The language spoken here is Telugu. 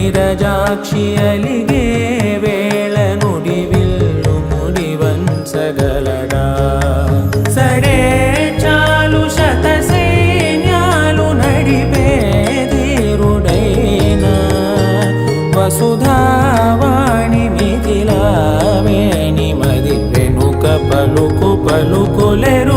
నీరజాక్షి అలిగే వేళ నుడివిల్లు ముడివంచగలడా సడే చాలు శత సైన్యాలు నడిపే ధీరుడైనా వసుధావాణి మిథిలావేణి మది వెనుక పలుకు పలుకులెరు